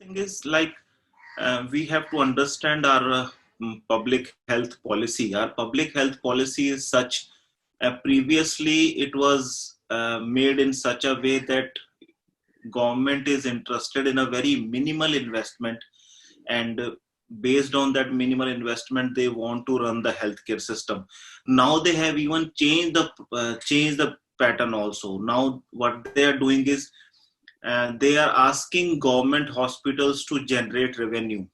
thing is like we have to understand our public health policy. Our public health policy is such. Previously, it was made in such a way that government is interested in a very minimal investment, and based on that minimal investment, they want to run the healthcare system. Now they have even changed the pattern also. Now what they are doing is they are asking government hospitals to generate revenue.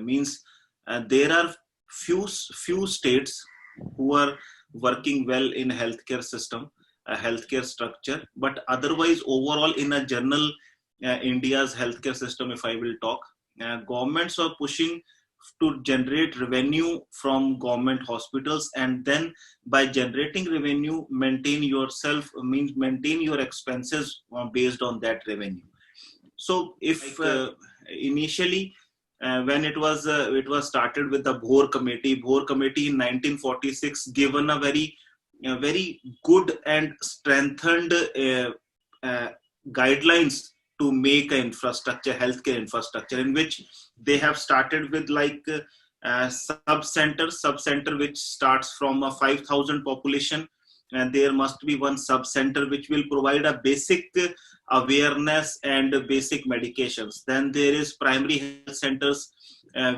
Means there are few states who are working well in healthcare system, a healthcare structure, but otherwise overall in a general India's healthcare system, if I will talk, governments are pushing to generate revenue from government hospitals, and then by generating revenue maintain yourself, means maintain your expenses based on that revenue. So if initially when it was started with the Bhor committee in 1946, given a very good and strengthened uh, guidelines to make an infrastructure, healthcare infrastructure, in which they have started with like sub center which starts from a 5,000 population, and there must be one sub center which will provide a basic awareness and basic medications. Then there is primary health centers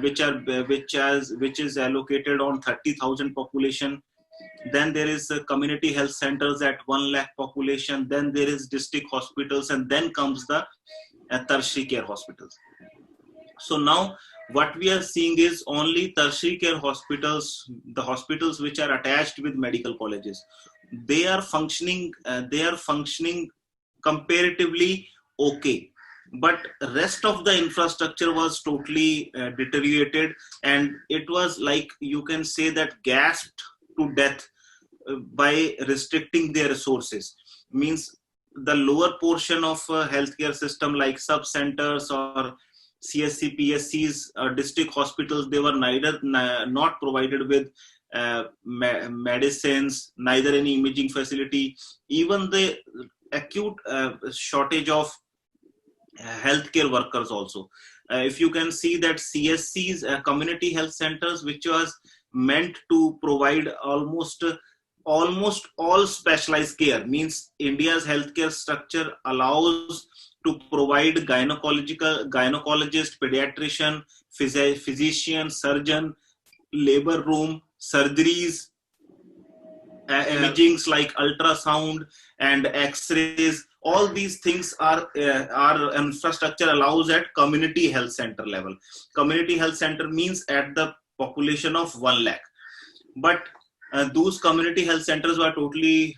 which is allocated on 30,000 population. Then there is community health centers at 1 lakh population. Then there is district hospitals, and then comes the tertiary care hospitals. So now what we are seeing is only tertiary care hospitals, the hospitals which are attached with medical colleges, they are functioning comparatively okay, but rest of the infrastructure was totally deteriorated, and it was like, you can say that, gasped to death by restricting their resources. Means the lower portion of healthcare system like sub centers or CSC, PSCs, district hospitals, they were not provided with medicines, neither any imaging facility, even the acute shortage of healthcare workers also. If you can see that CSCs, community health centers, which was meant to provide almost all specialized care, means India's healthcare structure allows to provide gynecologist, pediatrician, physician, surgeon, labor room, surgeries, imagings like ultrasound and x-rays. All these things are our infrastructure allows at community health center level. Community health center means at the population of 1 lakh. But those community health centers were totally,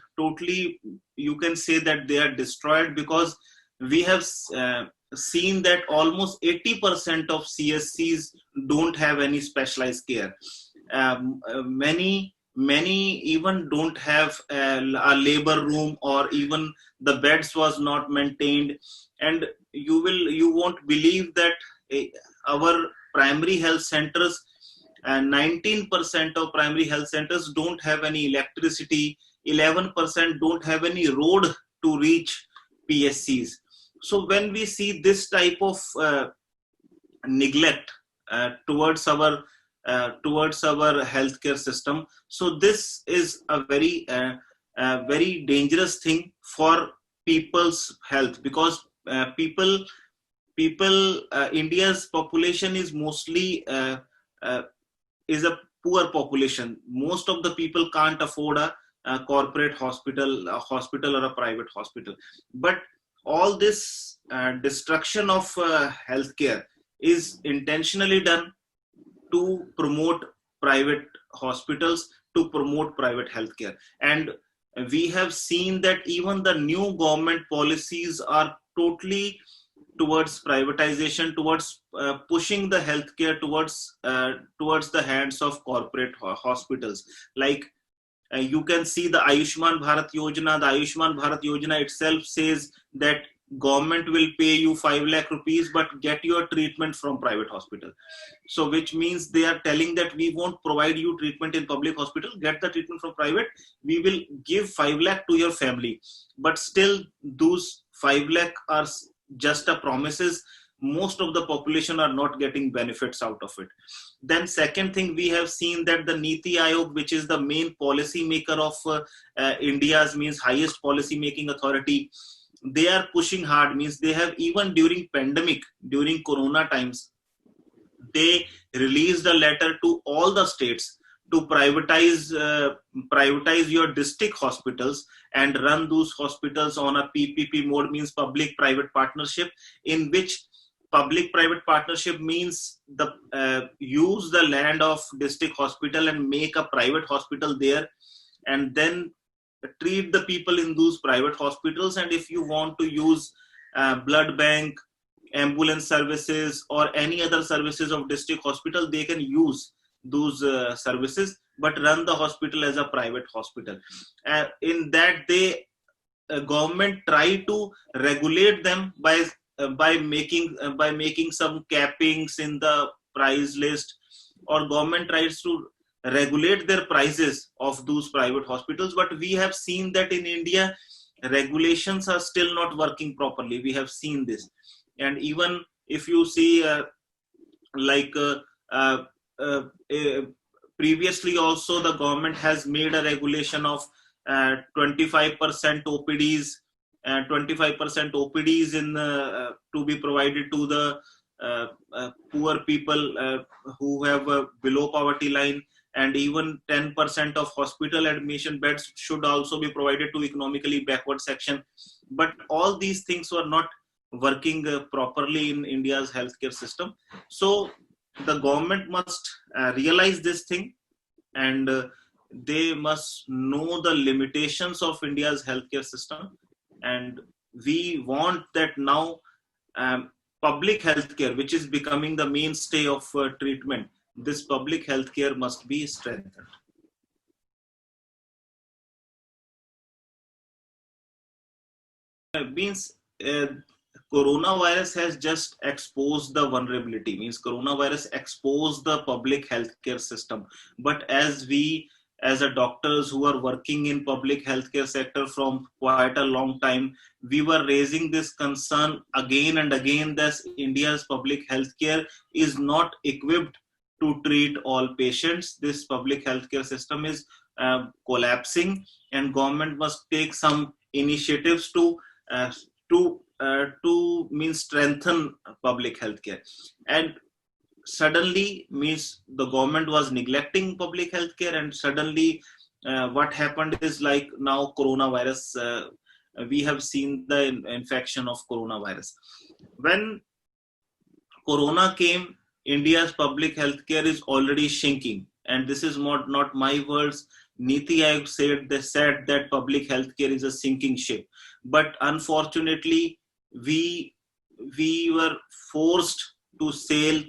you can say that they are destroyed, because we have seen that almost 80% of CSCs don't have any specialized care. Many even don't have a labor room, or even the beds was not maintained. And you won't believe that our primary health centers, 19% of primary health centers don't have any electricity, 11% don't have any road to reach PSCs. So when we see this type of neglect towards our healthcare system, so this is a very dangerous thing for people's health, because India's population is mostly is a poor population. Most of the people can't afford a corporate hospital, or a private hospital. But all this destruction of healthcare is intentionally done to promote private hospitals, to promote private healthcare. And we have seen that even the new government policies are totally towards privatization, towards pushing the healthcare towards the hands of corporate hospitals. Like you can see the Ayushman Bharat Yojana. The Ayushman Bharat Yojana itself says that government will pay you 5 lakh rupees, but get your treatment from private hospital. So which means they are telling that we won't provide you treatment in public hospital, get the treatment from private, we will give 5 lakh to your family. But still those 5 lakh are just a promises. most of the population are not getting benefits out of it. Then second thing, we have seen that the Niti Aayog, which is the main policy maker of India's, means highest policy making authority, they are pushing hard, means they have, even during pandemic, during corona times, they released a letter to all the states to privatize your district hospitals and run those hospitals on a PPP mode, means public private partnership, in which public private partnership means the use the land of district hospital and make a private hospital there, and then treat the people in those private hospitals. And if you want to use blood bank, ambulance services, or any other services of district hospital, they can use those services, but run the hospital as a private hospital. In that, they government try to regulate them by making some cappings in the price list, or government tries to regulate their prices of those private hospitals. But we have seen that in India, regulations are still not working properly. We have seen this. And even if you see previously also, the government has made a regulation of 25% OPDs, 25% OPDs in to be provided to the poor people who have below poverty line, and even 10% of hospital admission beds should also be provided to economically backward section. But all these things were not working properly in India's healthcare system. So the government must realize this thing, and they must know the limitations of India's healthcare system. And we want that now public healthcare, which is becoming the mainstay of treatment, this public healthcare must be strengthened. Means coronavirus has just exposed the vulnerability, means coronavirus exposed the public healthcare system. But as a doctors who are working in public healthcare sector from quite a long time, we were raising this concern again and again that India's public healthcare is not equipped to treat all patients. This public healthcare system is collapsing, and government must take some initiatives to strengthen public healthcare. And suddenly, means the government was neglecting public healthcare, and suddenly what happened is, like now coronavirus, we have seen the infection of coronavirus. When corona came, India's public healthcare is already shrinking, and this is not my words. Niti Aayog said that public healthcare is a sinking ship. But unfortunately, we were forced to sail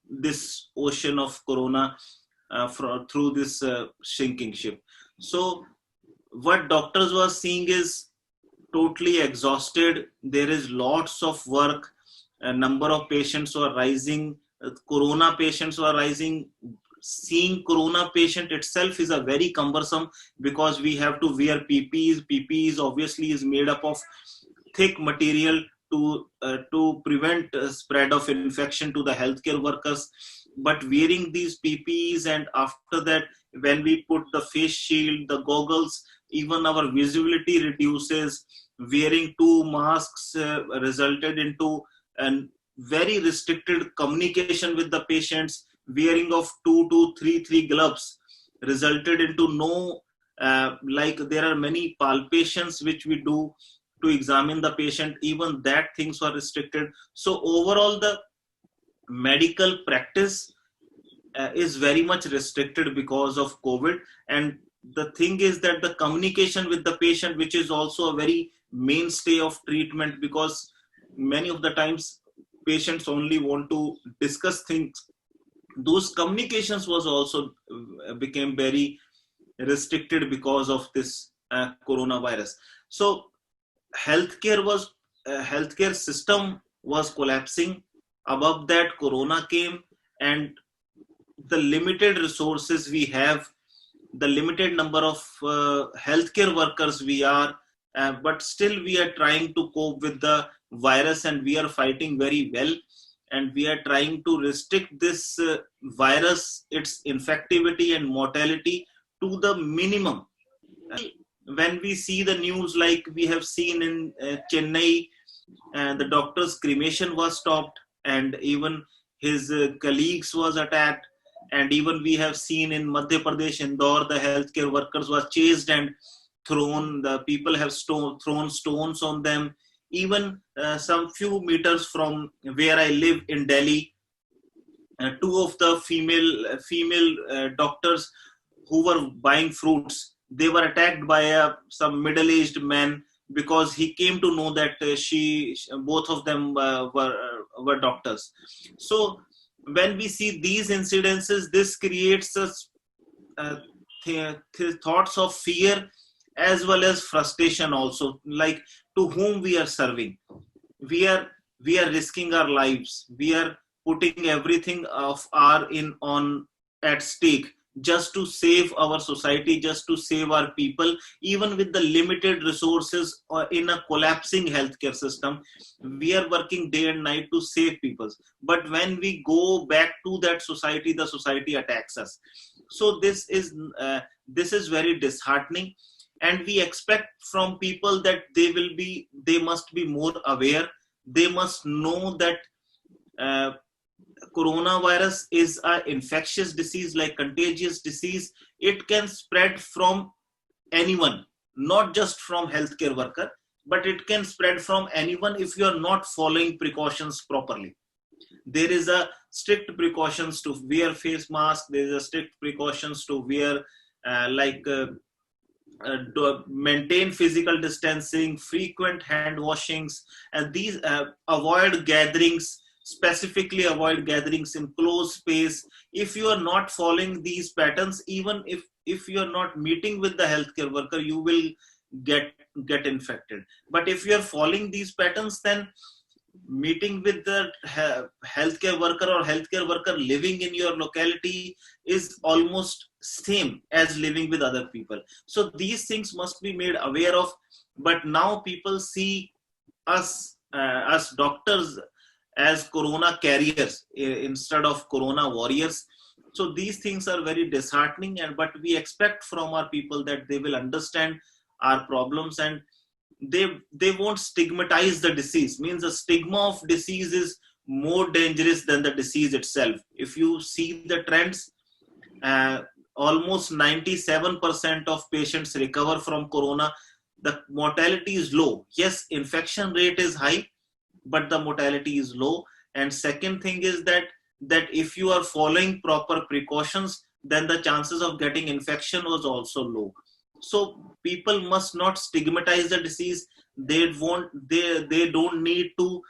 this ocean of corona through this sinking ship. So what doctors were seeing is totally exhausted. There is lots of work. A number of patients were rising. Corona patients were rising. Seeing corona patient itself is a very cumbersome, because we have to wear PPEs. PPEs obviously is made up of thick material to prevent spread of infection to the healthcare workers. But wearing these PPEs, and after that, when we put the face shield, the goggles, even our visibility reduces. Wearing 2 masks resulted into a very restricted communication with the patients. Wearing of 2 to 3 gloves resulted into no, there are many palpations which we do to examine the patient, even that things were restricted. So overall, the medical practice is very much restricted because of COVID. And the thing is that the communication with the patient, which is also a very mainstay of treatment, because many of the times patients only want to discuss things, those communications was also became very restricted because of this coronavirus. So healthcare system was collapsing. Above that, corona came, and the limited resources we have, the limited number of healthcare workers we are, but still we are trying to cope with the virus, and we are fighting very well, and we are trying to restrict this virus, its infectivity and mortality to the minimum. When we see the news like we have seen in Chennai, the doctor's cremation was stopped, and even his colleagues was attacked, and even we have seen in Madhya Pradesh, Indore, the healthcare workers was chased and thrown, the people have thrown stones on them. Even some few meters from where I live in Delhi, two of the female doctors who were buying fruits, they were attacked by some middle-aged man, because he came to know that both of them were doctors. So when we see these incidences, this creates us thoughts of fear as well as frustration also, like to whom we are serving. We are risking our lives, we are putting everything of our on at stake, just to save our society, just to save our people, even with the limited resources or in a collapsing healthcare system. We are working day and night to save people. But when we go back to that society, the society attacks us. So this is very disheartening. And we expect from people that they must be more aware. They must know that coronavirus is an infectious disease, like contagious disease. It can spread from anyone, not just from healthcare worker, but it can spread from anyone if you are not following precautions properly. There is a strict precautions to wear face mask. There is a strict precautions to wear maintain physical distancing, frequent hand washings, and these avoid gatherings. Specifically avoid gatherings in closed space. If you are not following these patterns, even if you are not meeting with the healthcare worker, you will get infected. But if you are following these patterns, then meeting with the healthcare worker living in your locality is almost same as living with other people. So these things must be made aware of. But now people see us doctors as corona carriers instead of corona warriors. So these things are very disheartening, but we expect from our people that they will understand our problems, and they won't stigmatize the disease. Means the stigma of disease is more dangerous than the disease itself. If you see the trends, almost 97% of patients recover from corona. The mortality is low. Yes, infection rate is high, but the mortality is low. And second thing is that if you are following proper precautions, then the chances of getting infection was also low. So people must not stigmatize the disease. They don't need to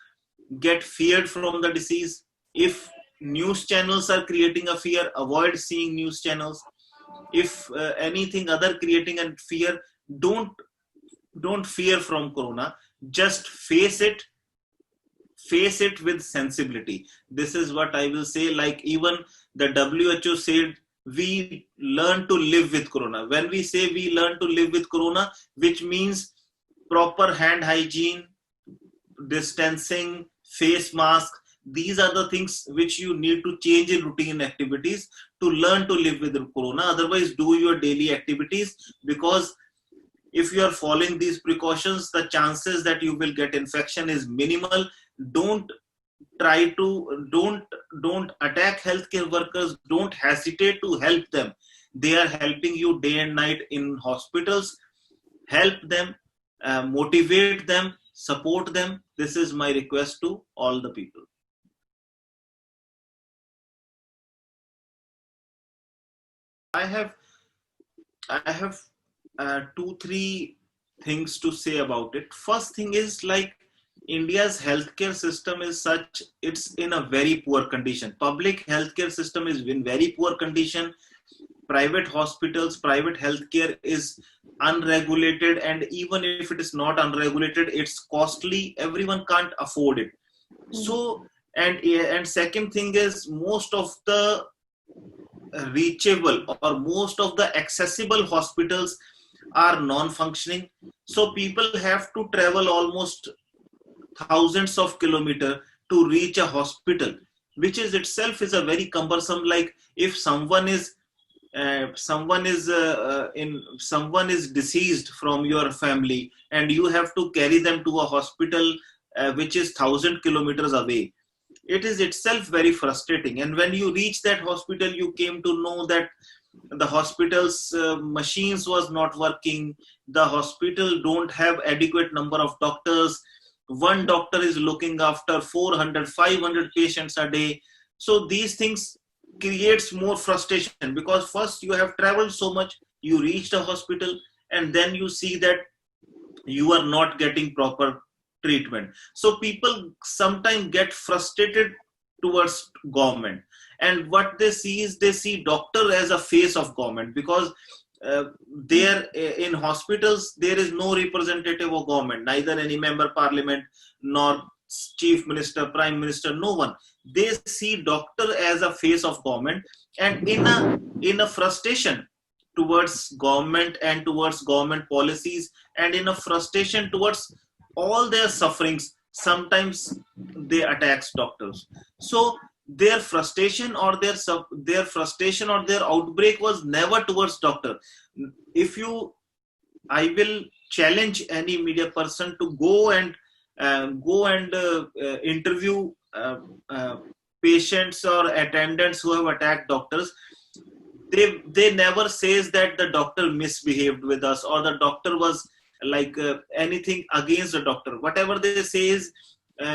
get feared from the disease. If news channels are creating a fear, avoid seeing news channels. If anything other creating a fear, don't fear from corona. Just face it with sensibility. This is what I will say. Like even the WHO said, we learn to live with corona. When we say we learn to live with corona, which means proper hand hygiene, distancing, face mask, these are the things which you need to change in routine activities to learn to live with corona. Otherwise, do your daily activities, because if you are following these precautions, the chances that you will get infection is minimal. Don't attack healthcare workers. Don't hesitate to help them. They are helping you day and night in hospitals. Help them, motivate them, support them. This is my request to all the people. I have 2-3 things to say about it. First thing is, like, India's healthcare system is such, it's in a very poor condition. Public healthcare system is in very poor condition. Private hospitals, private healthcare is unregulated, and even if it is not unregulated, it's costly. Everyone can't afford it. So, and second thing is, most of the reachable or most of the accessible hospitals are non-functioning. So people have to travel almost thousands of kilometers to reach a hospital, which is itself is a very cumbersome. Like if someone is deceased from your family and you have to carry them to a hospital which is 1,000 kilometers away, it is itself very frustrating. And when you reach that hospital, you came to know that the hospital's machines was not working, the hospital don't have adequate number of doctors, one doctor is looking after 400 500 patients a day. So these things creates more frustration, because first you have traveled so much, you reached a hospital, and then you see that you are not getting proper treatment. So people sometimes get frustrated towards government, and what they see is they see doctor as a face of government, because there in hospitals there is no representative of government, neither any member parliament nor chief minister, prime minister, no one. They see doctor as a face of government, and in a frustration towards government and towards government policies, and in a frustration towards all their sufferings, sometimes they attacks doctors. So their frustration or their frustration or their outbreak was never towards doctor. If you I will challenge any media person to go and interview patients or attendants who have attacked doctors. They never says that the doctor misbehaved with us or the doctor was like anything against the doctor. Whatever they say is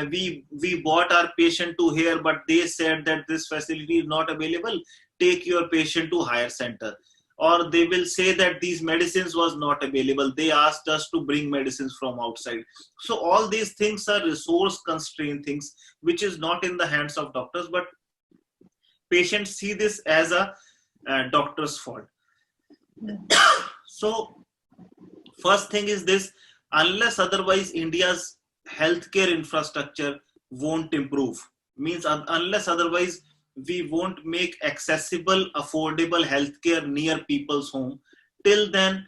we brought our patient to here, but they said that this facility is not available, take your patient to higher center. Or they will say that these medicines was not available, they asked us to bring medicines from outside. So all these things are resource constrained things which is not in the hands of doctors, but patients see this as a doctor's fault. So first thing is this: unless otherwise India's healthcare infrastructure won't improve, means unless otherwise we won't make accessible, affordable healthcare near people's home. Till then,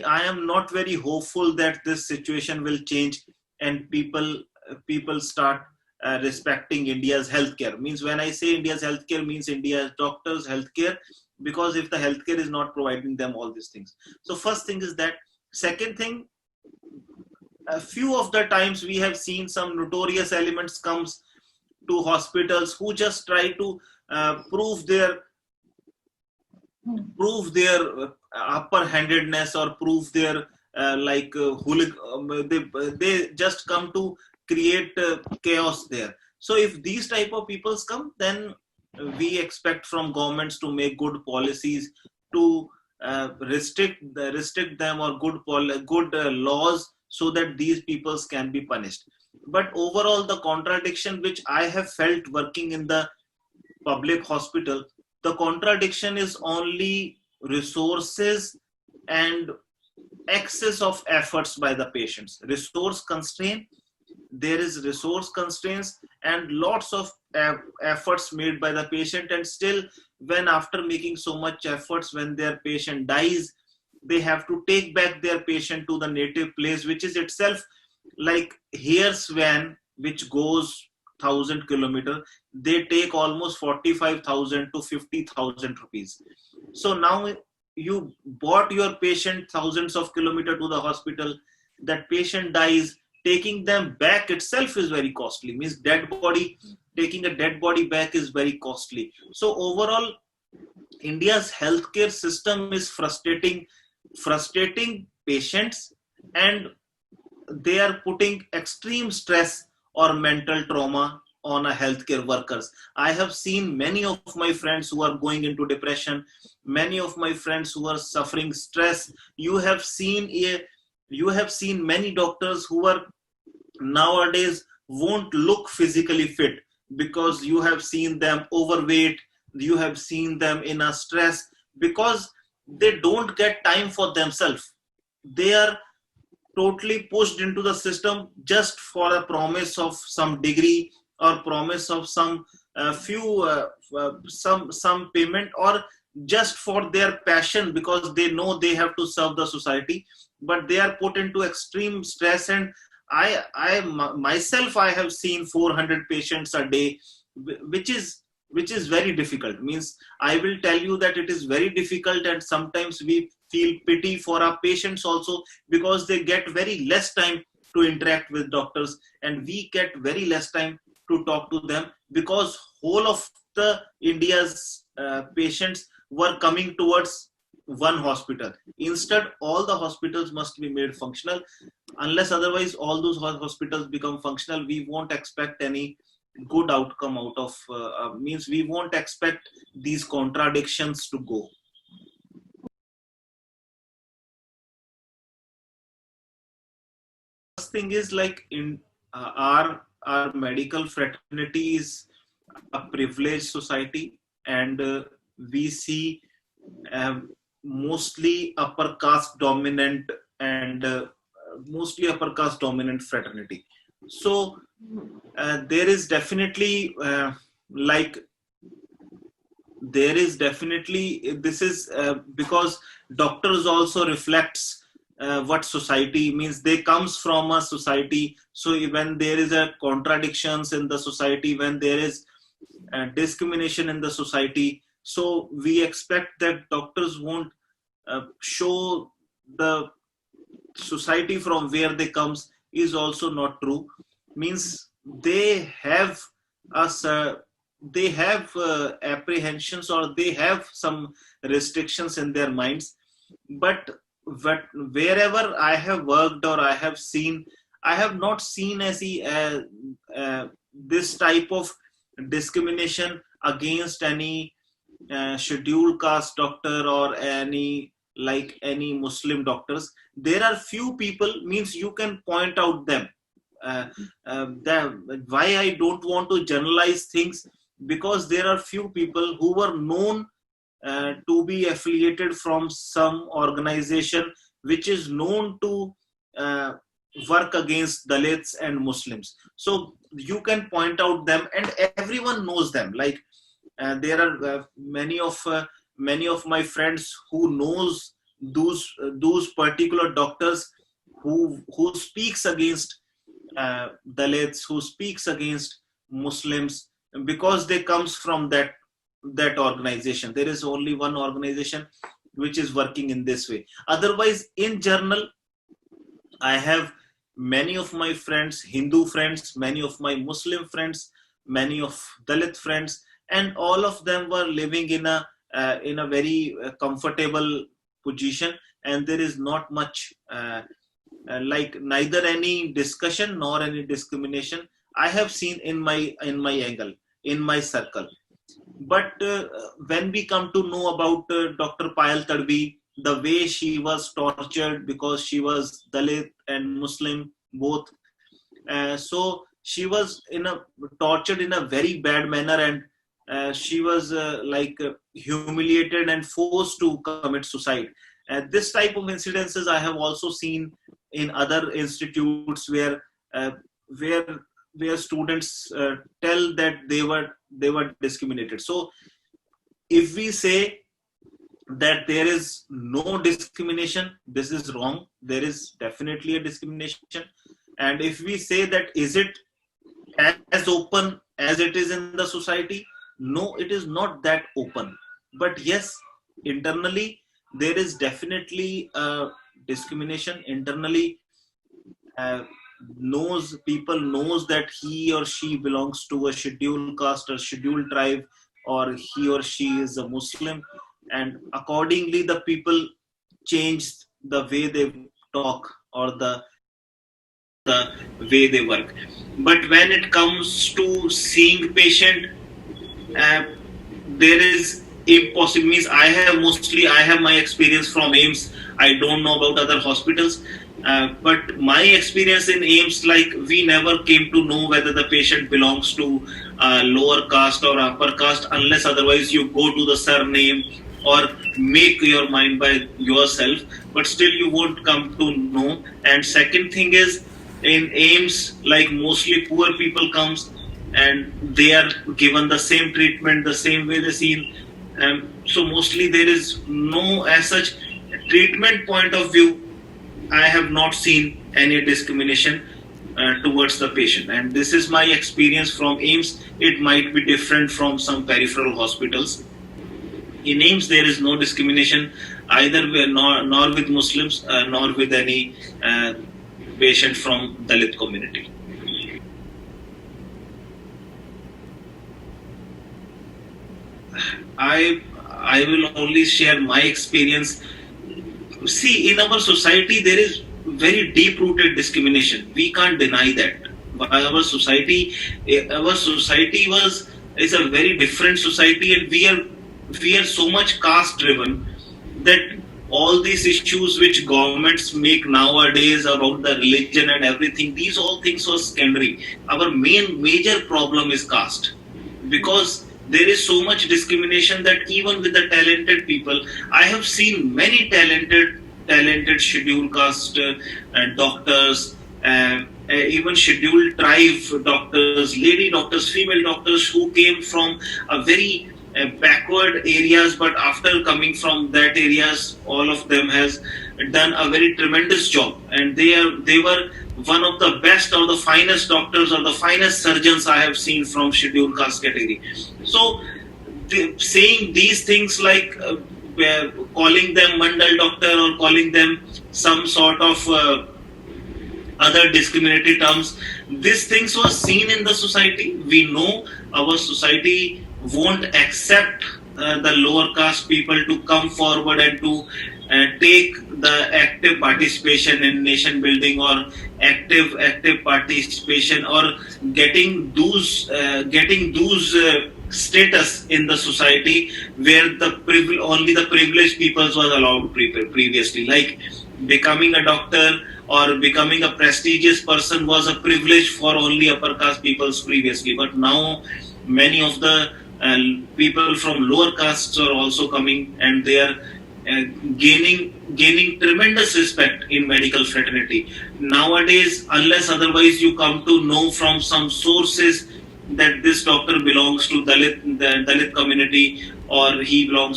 I am not very hopeful that this situation will change and people start respecting India's healthcare. Means when I say India's healthcare, means India's doctors' healthcare, because if the healthcare is not providing them all these things. So first thing is that. Second thing, a few of the times we have seen some notorious elements comes to hospitals who just try to prove their upper handedness or prove their they just come to create chaos there. So if these type of peoples come, then we expect from governments to make good policies to restrict them, or good laws, so that these peoples can be punished. But overall, the contradiction which I have felt working in the public hospital, the contradiction is only resources and excess of efforts by the patients. Resource constraint, there is resource constraints and lots of efforts made by the patient, and still when after making so much efforts, when their patient dies, they have to take back their patient to the native place, which is itself like hair's van which goes 1,000 kilometers, they take almost 45,000 to 50,000 rupees. So now you bought your patient thousands of kilometers to the hospital, that patient dies, taking them back itself is very costly. Means taking a dead body back is very costly. So overall, India's healthcare system is frustrating patients, and they are putting extreme stress or mental trauma on a healthcare workers. I have seen many of my friends who are going into depression, many of my friends who are suffering stress. You have seen many doctors who are nowadays won't look physically fit, because you have seen them overweight, you have seen them in a stress, because they don't get time for themselves. They are totally pushed into the system just for a promise of some degree or promise of some some payment, or just for their passion, because they know they have to serve the society, but they are put into extreme stress. And myself, I have seen 400 patients a day, which is very difficult. Means I will tell you that it is very difficult, and sometimes we feel pity for our patients also, because they get very less time to interact with doctors, and we get very less time to talk to them, because whole of the India's patients were coming towards one hospital. Instead, all the hospitals must be made functional. Unless otherwise all those hospitals become functional, we won't expect any good outcome out of means we won't expect these contradictions to go. First thing is, like, in our medical fraternity is a privileged society, and we see mostly upper caste dominant, and mostly upper caste dominant fraternity. So there is definitely like there is definitely this is because doctors also reflects what society means. They comes from a society, so when there is a contradictions in the society, when there is discrimination in the society, so we expect that doctors won't show the society from where they comes is also not true. Means they have us they have apprehensions, or they have some restrictions in their minds. But wherever I have worked or I have seen, I have not seen this type of discrimination against any scheduled caste doctor or any Muslim doctors. There are few people, means you can point out them. Why I don't want to generalize things, because there are few people who were known to be affiliated from some organization which is known to work against Dalits and Muslims. So you can point out them, and everyone knows them. Like there are many of my friends who knows those particular doctors who speaks against Dalits, who speaks against Muslims, because they comes from that organization. There is only one organization which is working in this way. Otherwise, in general, I have many of my friends, Hindu friends, many of my Muslim friends, many of Dalit friends, and all of them were living in a very comfortable position, and there is not much like neither any discussion nor any discrimination I have seen in my angle, in my circle. But when we come to know about Dr. Payal Tadvi, the way she was tortured because she was Dalit and Muslim both, so she was tortured in a very bad manner, and she was humiliated and forced to commit suicide. This type of incidences I have also seen in other institutes where students tell that they were discriminated. So if we say that there is no discrimination, this is wrong. There is definitely a discrimination. And if we say that is it as open as it is in the society, no, it is not that open. But yes, internally there is definitely discrimination. Internally, people knows that he or she belongs to a scheduled caste or scheduled tribe, or he or she is a Muslim, and accordingly the people change the way they talk or the way they work. But when it comes to seeing patient, there is impossible. Means I have my experience from AIIMS. I don't know about other hospitals, but my experience in AIIMS, like, we never came to know whether the patient belongs to lower caste or upper caste, unless otherwise you go to the surname or make your mind by yourself, but still you won't come to know. And second thing is, in AIIMS, like, mostly poor people comes and they are given the same treatment, the same way they seen. So mostly there is no, as such, treatment point of view, I have not seen any discrimination. towards the patient. And this is my experience from AIMS. It might be different from some peripheral hospitals. In AIMS, there is no discrimination either nor with Muslims nor with any patient from Dalit community. I will only share my experience. See, in our society, there is very deep-rooted discrimination. We can't deny that. But our society is a very different society, and we are so much caste-driven that all these issues which governments make nowadays about the religion and everything, these all things are secondary. Our major problem is caste, because there is so much discrimination that even with the talented people, I have seen many talented scheduled caste doctors, even scheduled tribe doctors, lady doctors, female doctors who came from a very backward areas, but after coming from that areas, all of them has done a very tremendous job, and they were one of the best or the finest doctors or the finest surgeons I have seen from scheduled caste category. So saying these things like calling them mandal doctor or calling them some sort of other discriminatory terms, these things were seen in the society. We know our society won't accept the lower caste people to come forward and to take the active participation in nation building, or active participation, or getting those status in the society where only the privileged peoples was allowed previously, like becoming a doctor or becoming a prestigious person was a privilege for only upper caste peoples previously. But now many of the people from lower castes are also coming, and they are gaining tremendous respect in medical fraternity nowadays. Unless otherwise you come to know from some sources that this doctor belongs to the Dalit community, or he or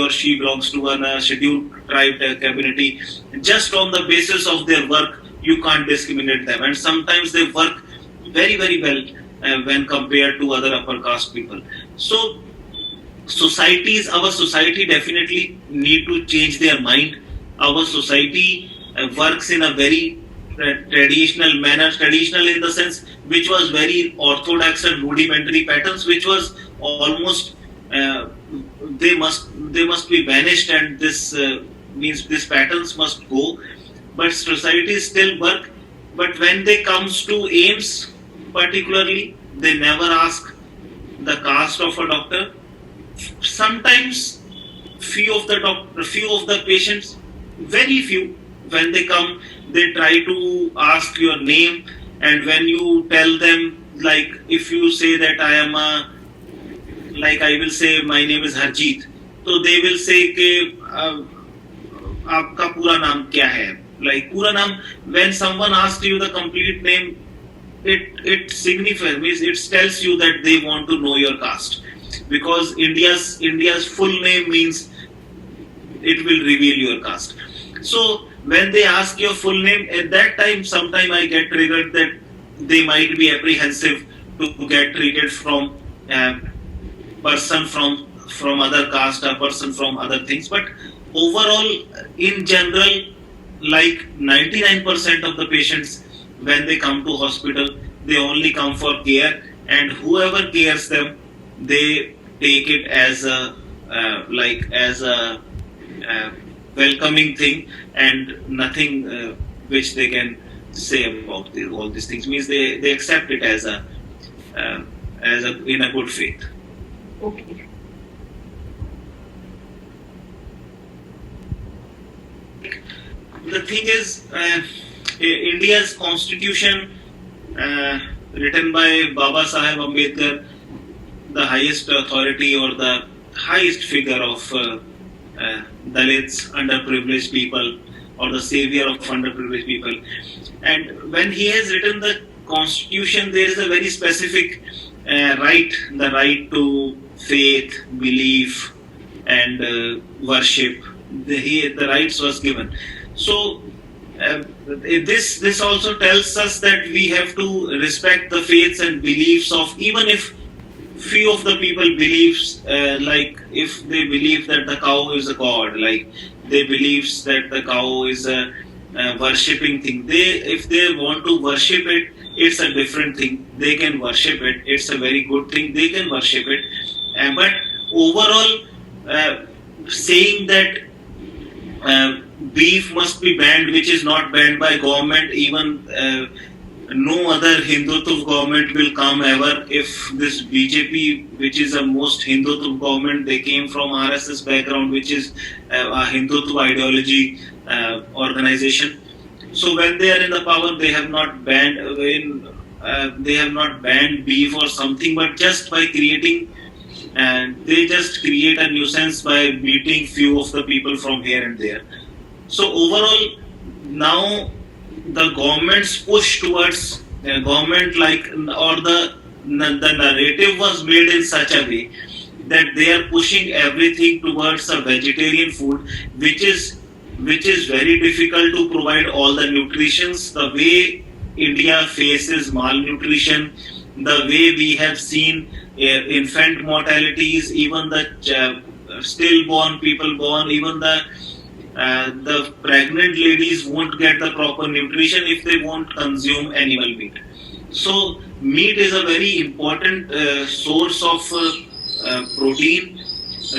she belongs to a scheduled tribe community, just on the basis of their work you can't discriminate them, and sometimes they work very very well when compared to other upper caste people. So our society definitely need to change their mind. Our society works in a very traditional manner, traditional in the sense which was very orthodox and rudimentary patterns, which was almost they must be vanished, and this means these patterns must go. But societies still work. But when they comes to AIMS particularly, they never ask the caste of a doctor. Sometimes few of the patients, very few, when they come, they try to ask your name, and when you tell them, like if you say that I am like I will say my name is Harjeet, so they will say कि आपका पूरा नाम क्या है? Like पूरा नाम, when someone asks you the complete name, it signifies, means it tells you that they want to know your caste, because India's full name means it will reveal your caste. So when they ask your full name, at that time sometime I get triggered that they might be apprehensive to get treated from person from other caste, a person from other things. But overall, in general, like 99% of the patients, when they come to hospital, they only come for care, and whoever cares them, they take it as a welcoming thing, and nothing which they can say about all these things, means they accept it as a in a good faith. Okay. The thing is, India's constitution, written by Baba Saheb Ambedkar, the highest authority or the highest figure of Dalits, underprivileged people, or the savior of underprivileged people. And when he has written the constitution, there is a very specific right, the right to faith, belief, and worship. The rights was given. So This also tells us that we have to respect the faiths and beliefs of, even if few of the people believes, like if they believe that the cow is a god, like they believes that the cow is a worshipping thing. They, if they want to worship it, it's a different thing. They can worship it. It's a very good thing. They can worship it. But overall, uh, saying that uh, beef must be banned, which is not banned by government, even no other Hindutva government will come ever. If this BJP, which is a most Hindutva government, they came from RSS background, which is a Hindutva ideology organization. So when they are in the power, they have not banned they have not banned beef or something, but just by creating, and they just create a nuisance by beating few of the people from here and there. So overall, now the government's push towards government, like, or the narrative was made in such a way that they are pushing everything towards a vegetarian food, which is very difficult to provide all the nutritions. The way India faces malnutrition, the way we have seen infant mortalities, even the stillborn people born, even the pregnant ladies won't get the proper nutrition if they won't consume animal meat. So meat is a very important source of protein,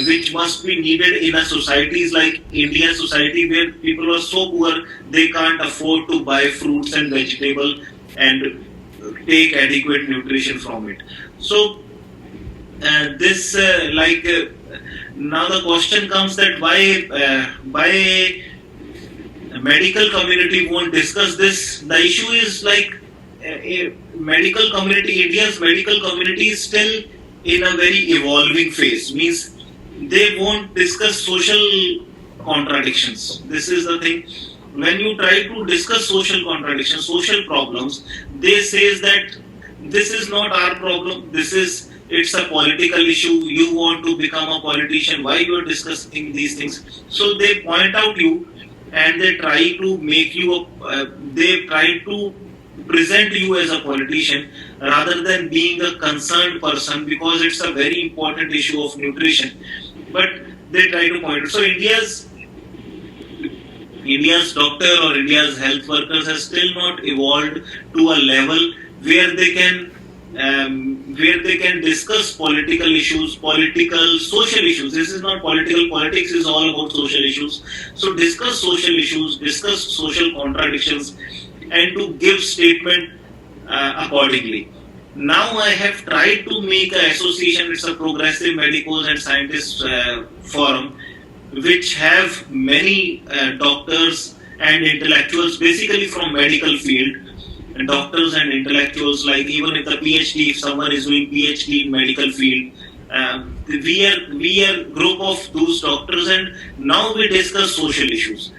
which must be needed in a societies like Indian society, where people are so poor they can't afford to buy fruits and vegetable and take adequate nutrition from it. So this now the question comes that why medical community won't discuss this. The issue is like medical community, India's medical community is still in a very evolving phase. Means they won't discuss social contradictions. This is the thing. When you try to discuss social contradictions, social problems, they says that this is not our problem. It's a political issue. You want to become a politician. Why you are discussing these things? So they point out you, and they try to make you. They try to present you as a politician rather than being a concerned person, because it's a very important issue of nutrition. But they try to point it. So India's doctor or India's health workers has still not evolved to a level where they can discuss political issues, political social issues. This is not political. Politics is all about social issues. So discuss social issues, discuss social contradictions, and to give statement accordingly. Now I have tried to make an association. It's a progressive medicals and scientists forum, which have many doctors and intellectuals, basically from medical field, and doctors and intellectuals, like even if the PhD, if someone is doing PhD in medical field, we are group of those doctors, and now we discuss social issues.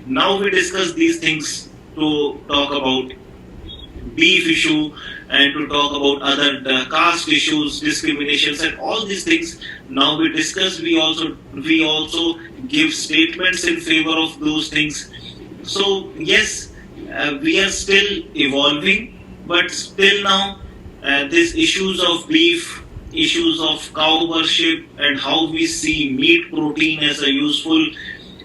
Now we discuss these things to talk about beef issue, and to talk about other caste issues, discriminations, and all these things. Now we discuss. We also give statements in favor of those things. So yes, we are still evolving, but still now these issues of beef, issues of cow worship, and how we see meat protein as a useful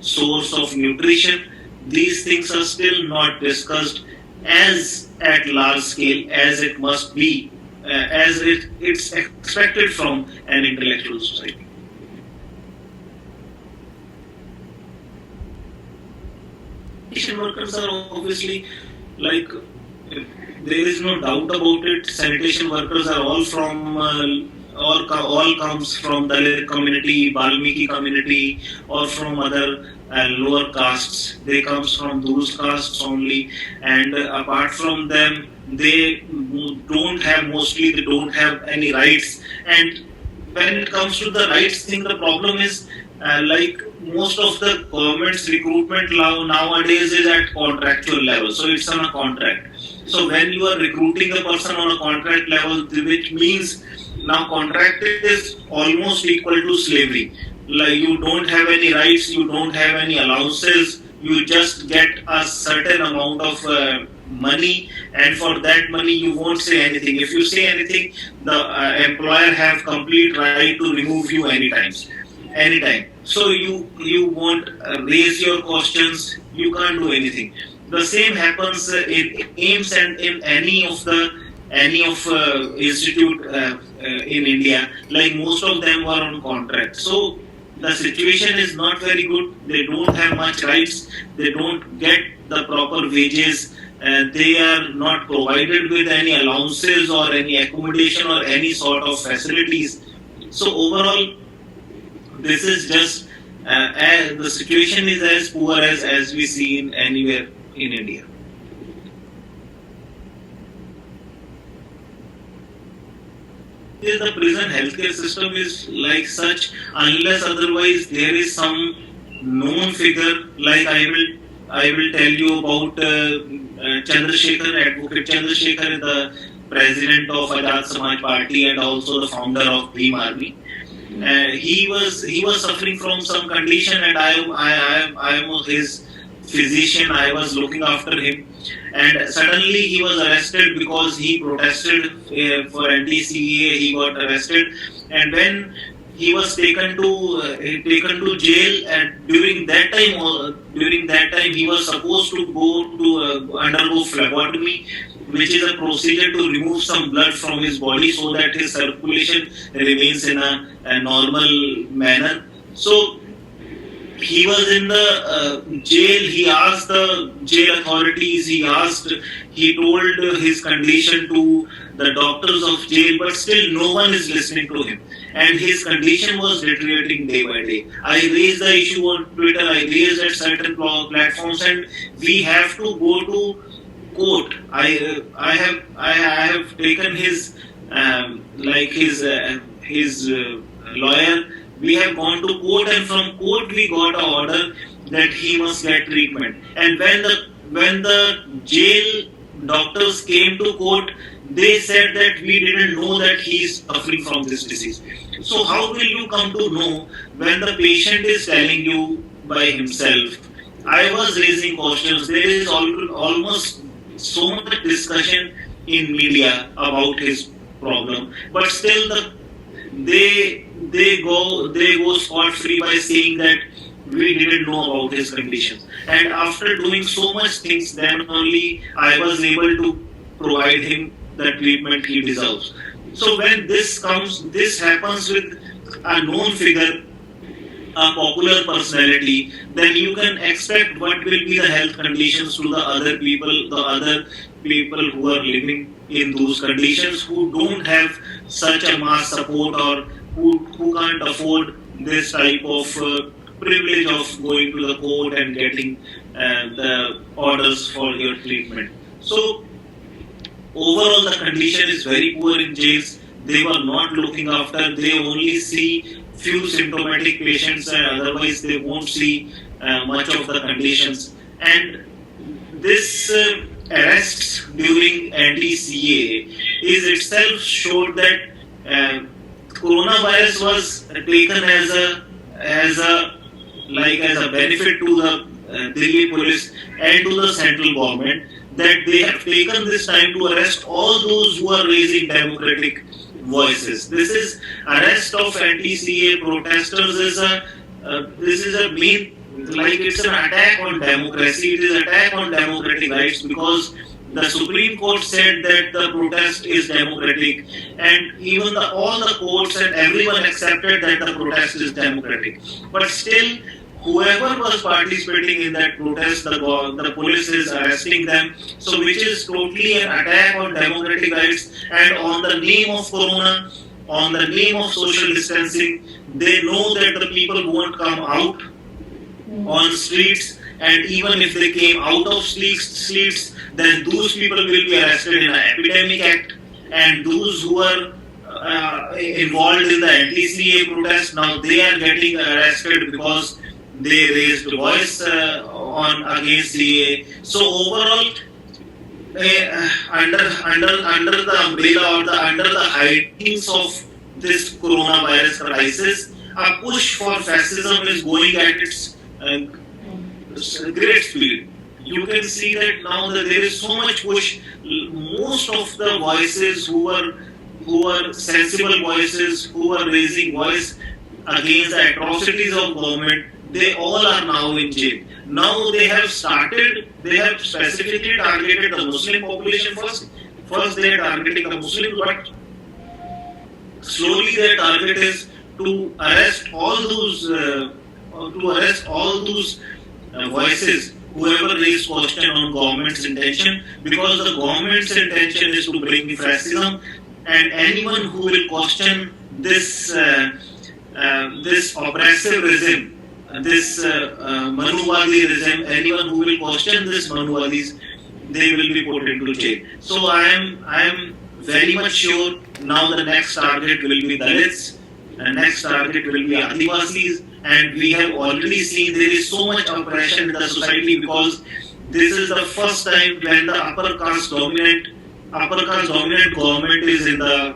source of nutrition, these things are still not discussed as at large scale as it must be, as it's expected from an intellectual society. Sanitation workers are obviously, like, there is no doubt about it. Sanitation workers are all from all comes from Dalit community, Balmiki community, or from other lower castes. They comes from those castes only, and apart from them, they they don't have any rights. And when it comes to the rights thing, the problem is like most of the government's recruitment nowadays is at contractual level, so it's on a contract. So when you are recruiting a person on a contract level, which means now contract is almost equal to slavery. like you don't have any rights, you don't have any allowances, you just get a certain amount of money, and for that money you won't say anything. If you say anything, the employer have complete right to remove you anytime. So you won't raise your questions, you can't do anything. The same happens in AIMS and in any of institute in India. Like most of them were on contract. So the situation is not very good. They don't have much rights. They don't get the proper wages. They are not provided with any allowances or any accommodation or any sort of facilities. So overall, this is just the situation is as poor as we see in anywhere in India. The prison healthcare system is like such, unless otherwise there is some known figure. Like I will tell you about Chandrasekhar, Advocate Chandrasekhar, the president of Azad Samaj Party and also the founder of Bhim Army. He was suffering from some condition, and I am his physician. I was looking after him, and suddenly he was arrested because he protested for anti-CEA. He got arrested, and when he was taken to jail, and during that time he was supposed to go to undergo phlebotomy, which is a procedure to remove some blood from his body so that his circulation remains in a normal manner. So he was in the jail. He asked the jail authorities, he told his condition to the doctors of jail, but still no one is listening to him, and his condition was deteriorating day by day. I raised the issue on Twitter, I raised at certain platforms, and we have to go to court. I have taken his lawyer. We have gone to court, and from court we got an order that he must get treatment. And when the jail doctors came to court, they said that we didn't know that he is suffering from this disease. So how will you come to know when the patient is telling you by himself? I was raising questions. There is almost so much discussion in media about his problem, but still they go scot free by saying that we didn't know about his conditions. And after doing so much things, then only I was able to provide him the treatment he deserves. So when this happens with a known figure, a popular personality, then you can expect what will be the health conditions to the other people who are living in those conditions, who don't have such a mass support, or who can't afford this type of privilege of going to the court and getting the orders for your treatment. So overall, the condition is very poor in jails. They were not looking after. They only see few symptomatic patients, and otherwise they won't see much of the conditions. And this arrests during anti-CA is itself showed that coronavirus was taken as a benefit to the Delhi police and to the central government, that they have taken this time to arrest all those who are raising democratic voices. This is arrest of anti-CA protesters this is a main, like it's an attack on democracy. It is an attack on democratic rights, because the Supreme Court said that the protest is democratic, and even all the courts and everyone accepted that the protest is democratic. But still, whoever was participating in that protest, the police is arresting them. So which is totally an attack on democratic rights, and on the name of corona, on the name of social distancing, they know that the people won't come out on streets, and even if they came out of streets, then those people will be arrested in an epidemic act, and those who are involved in the anti-CA protest, now they are getting arrested because they raised voice on against CA. So overall, under the umbrella, or under the hidings of this coronavirus crisis, a push for fascism is going at its great speed. You can see that now that there is so much push. Most of the voices who were sensible voices, who were raising voice against the atrocities of government, they all are now in jail. Now they have specifically targeted the Muslim population first. First they are targeting the Muslims, but slowly their target is to arrest all those voices whoever raised question on government's intention, because the government's intention is to bring fascism, and anyone who will question this this oppressive regime, this Manuvadi regime, anyone who will question this Manuvadis, they will be put into jail. So I am very much sure now the next target will be Dalits, and next target will be Adivasis, and we have already seen there is so much oppression in the society, because this is the first time when the upper caste dominant government is in the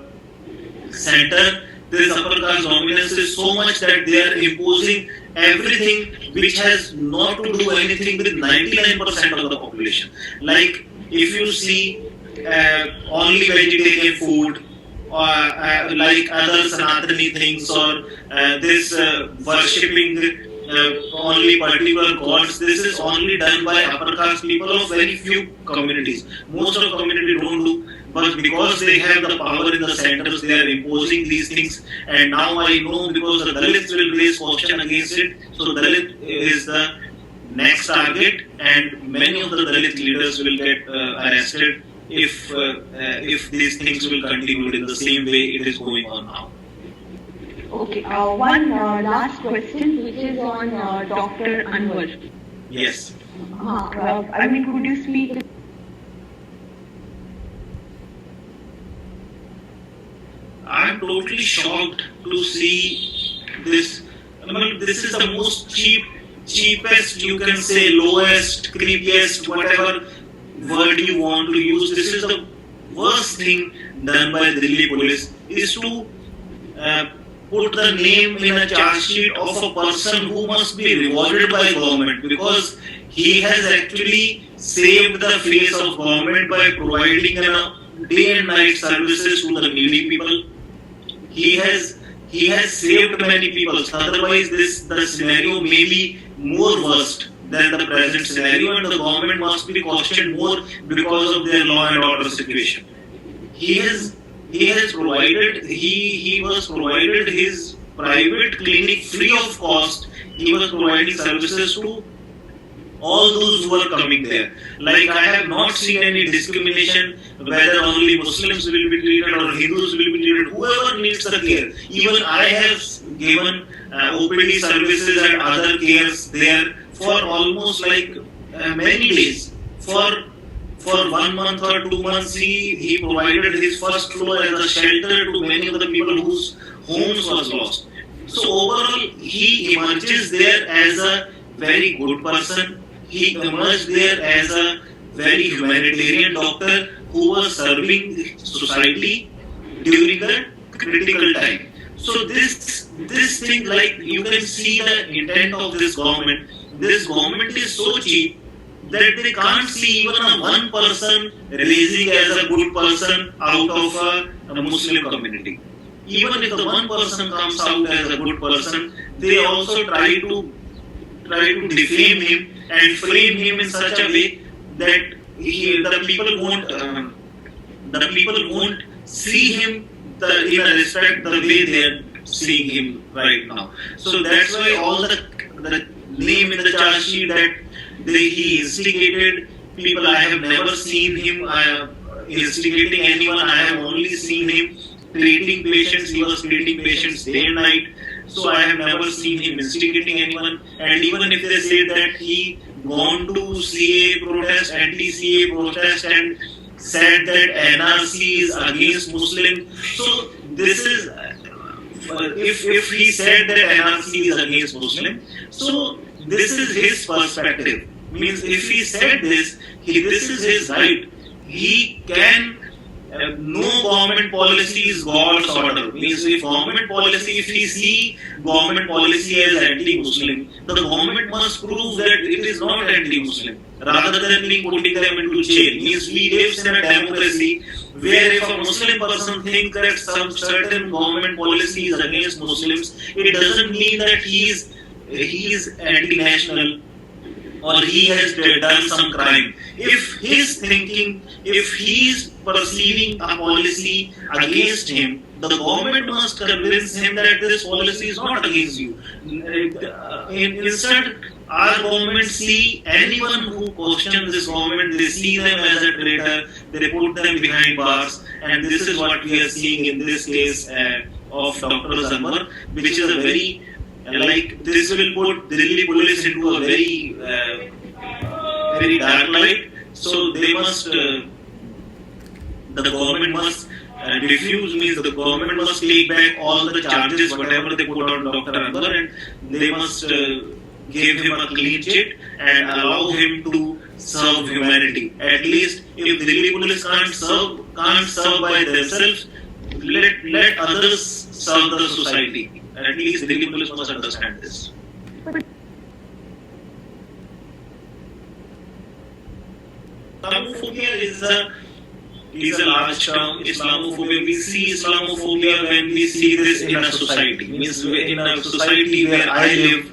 center. This upper caste dominance is so much that they are imposing everything which has not to do anything with 99% of the population. Like if you see only vegetarian food, or like other Sanatani things, or this worshipping only particular gods, this is only done by upper caste people of very few communities. Most of the community don't do, but because they have the power in the centers, they are imposing these things. And now I know, because the Dalits will raise question against it, so Dalit is the next target, and many of the Dalit leaders will get arrested if these things will continue in the same way it is going on now. Okay, one last question, which is on Dr. Anwar. Yes. I mean, could you speak? I'm totally shocked to see this. I mean, this is the most cheapest, you can say, lowest, creepiest, whatever word you want to use. This is the worst thing done by the Delhi police, is to put the name in a charge sheet of a person who must be rewarded by government, because he has actually saved the face of government by providing day and night services to the needy people. He has saved many people. Otherwise, the scenario may be more worst than the present scenario, and the government must be questioned more because of their law and order situation. He was provided his private clinic free of cost. He was providing services to all those who are coming there. Like, I have not seen any discrimination whether only Muslims will be treated or Hindus will be treated. Whoever needs the care. Even I have given OPD services and other cares there for almost like many days. For 1 month or 2 months, he provided his first floor as a shelter to many of the people whose homes was lost. So overall, he emerges there as a very good person. He emerged there as a very humanitarian doctor who was serving society during a critical time. So this thing, like, you can see the intent of this government. This government is so cheap that they can't see even a one person raising as a good person out of a Muslim community. Even if the one person comes out as a good person, they also try to defame him and frame him in such a way that the people won't see him in a respect the way they are seeing him right now. So that's why all the name in the charge sheet that he instigated people. I have never seen him instigating anyone. I have only seen him treating patients. He was treating patients day and night. So I have never seen him instigating anyone. And even if they say that he gone to CA protest, anti-CA protest, and said that NRC is against Muslim. So this is, if he said that NRC is against Muslim, so this is his perspective. Means if he said this is his right. He can no government policy is God's order. Means if government policy, if we see government policy as anti-Muslim, the government must prove that it is not anti-Muslim, rather than putting them into jail. Means we live in a democracy where if a Muslim person thinks that some certain government policy is against Muslims, it doesn't mean that he is anti-national or he has done some crime. If his thinking, if he is perceiving a policy against him, the government must convince him that this policy is not against you. Instead, our government see anyone who questions this government, they see them as a traitor, they put them behind bars, and this is what we are seeing in this case of Dr. Zanwar, which is a very like this will put Delhi police into a very dark light. So they must, the government must refuse, means the government must take back all the charges, whatever they put on Dr. Anwar, and they must give him a clean sheet and allow him to serve humanity. At least if Delhi police can't serve by themselves, let others serve the society. At least Delhi police must understand this. Islamophobia is a large term. Islamophobia. We see Islamophobia when we see this in a society. Means in a society where I live,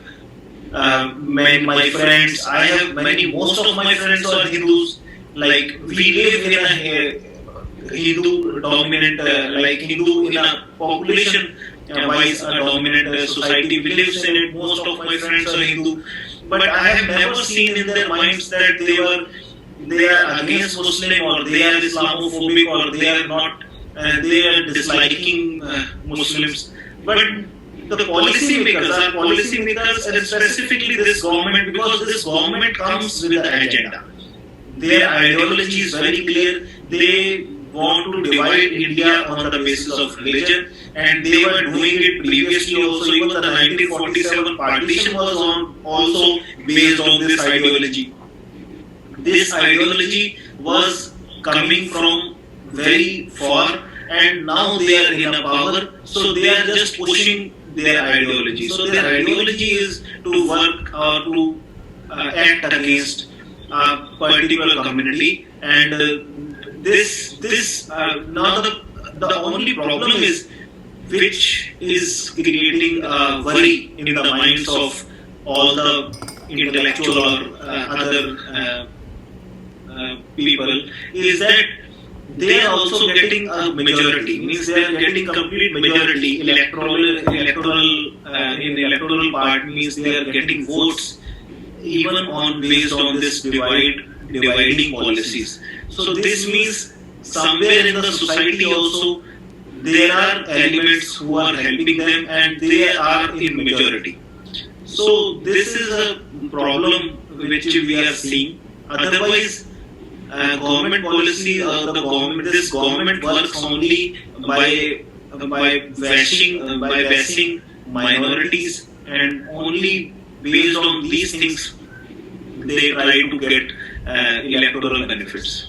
my friends. I have most of my friends are Hindus. Like we live in a Hindu dominant, Hindu in a population wise a dominant society. We live in it. Most of my friends are Hindu, but I have never seen in their minds that they are against Muslim or they are Islamophobic or they are not, they are disliking Muslims. But the policymakers, and specifically this government, because this government comes with an agenda. Their ideology is very clear. They want to divide India on the basis of religion, and they were doing it previously also. Even the 1947 partition was also based on this ideology. This ideology was coming from very far, and now they are in a power, so they are just pushing their ideology. So their ideology is to work or to act against a particular community, and now the only problem is, which is creating a worry in the minds of all the intellectual or other people, is that they are also getting a majority. Means they are getting complete majority in electoral part. Means they are getting votes even based on this dividing policies. So this means somewhere in the society also there are elements who are helping them, and they are in majority. So this is a problem which we are seeing. Otherwise, government policy, this government works only by bashing minorities, and only based on these things they try to get electoral benefits.